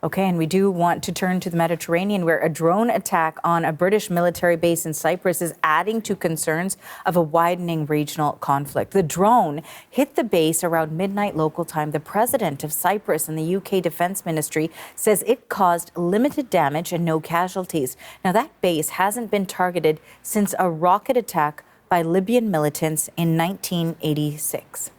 Okay, and we do want to turn to the Mediterranean, where a drone attack on a British military base in Cyprus is adding to concerns of a widening regional conflict. The drone hit the base around midnight local time. The president of Cyprus and the UK Defence Ministry says it caused limited damage and no casualties. Now, that base hasn't been targeted since a rocket attack by Libyan militants in 1986.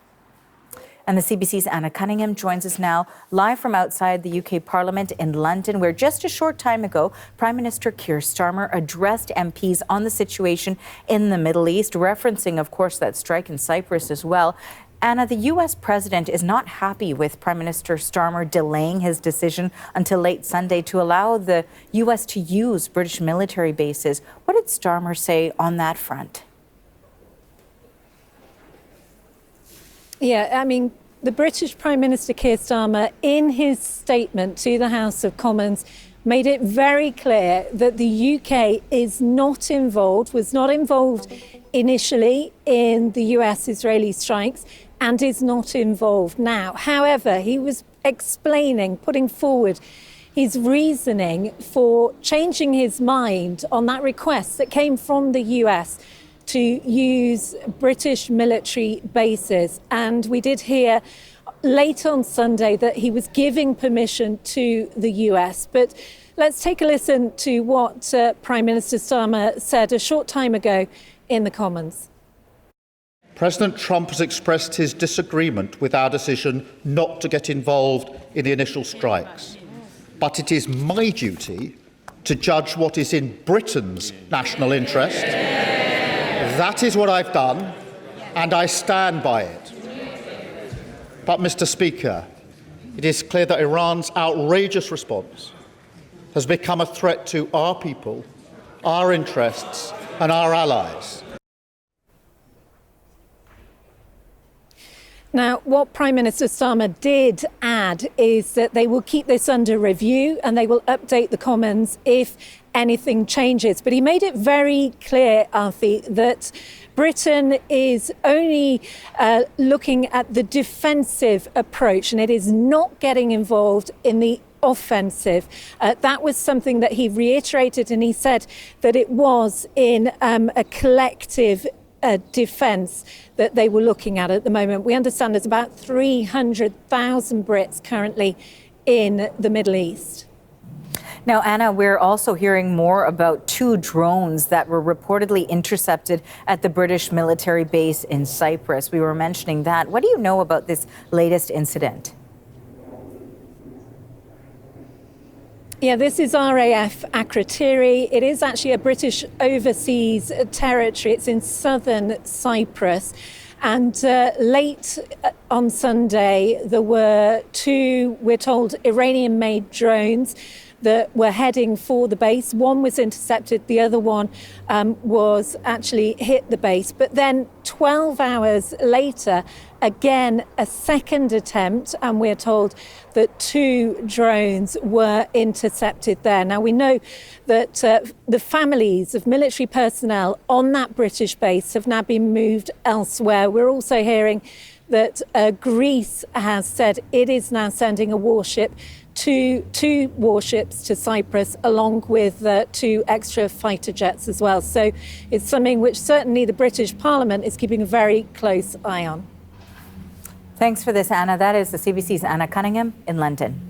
And the CBC's Anna Cunningham joins us now live from outside the UK Parliament in London, where just a short time ago, Prime Minister Keir Starmer addressed MPs on the situation in the Middle East, referencing, of course, that strike in Cyprus as well. Anna, the US president is not happy with Prime Minister Starmer delaying his decision until late Sunday to allow the US to use British military bases. What did Starmer say on that front? Yeah, I mean, the British Prime Minister Keir Starmer, in his statement to the House of Commons, made it very clear that the UK is not involved, was not involved initially in the US-Israeli strikes and is not involved now. However, he was explaining, putting forward his reasoning for changing his mind on that request that came from the US to use British military bases. And we did hear late on Sunday that he was giving permission to the US. But let's take a listen to what Prime Minister Starmer said a short time ago in the Commons. President Trump has expressed his disagreement with our decision not to get involved in the initial strikes. But it is my duty to judge what is in Britain's national interest. That is what I've done, and I stand by it. But, Mr. Speaker, it is clear that Iran's outrageous response has become a threat to our people, our interests, and our allies. Now, what Prime Minister Starmer did add is that they will keep this under review and they will update the Commons if anything changes. But he made it very clear, Alfie, that Britain is only looking at the defensive approach and it is not getting involved in the offensive. That was something that he reiterated, and he said that it was in a collective defence that they were looking at the moment. We understand there's about 300,000 Brits currently in the Middle East. Now, Anna, we're also hearing more about 2 drones that were reportedly intercepted at the British military base in Cyprus. We were mentioning that. What do you know about this latest incident? Yeah, this is RAF Akrotiri. It is actually a British overseas territory. It's in southern Cyprus. And late on Sunday, there were 2, we're told, Iranian-made drones that were heading for the base. One was intercepted, the other one was actually hit the base. But then 12 hours later, again, a second attempt, and we're told that 2 drones were intercepted there. Now, we know that the families of military personnel on that British base have now been moved elsewhere. We're also hearing that Greece has said it is now sending a warship, 2 warships to Cyprus, along with 2 extra fighter jets as well. So it's something which certainly the British Parliament is keeping a very close eye on. Thanks for this, Anna. That is the CBC's Anna Cunningham in London.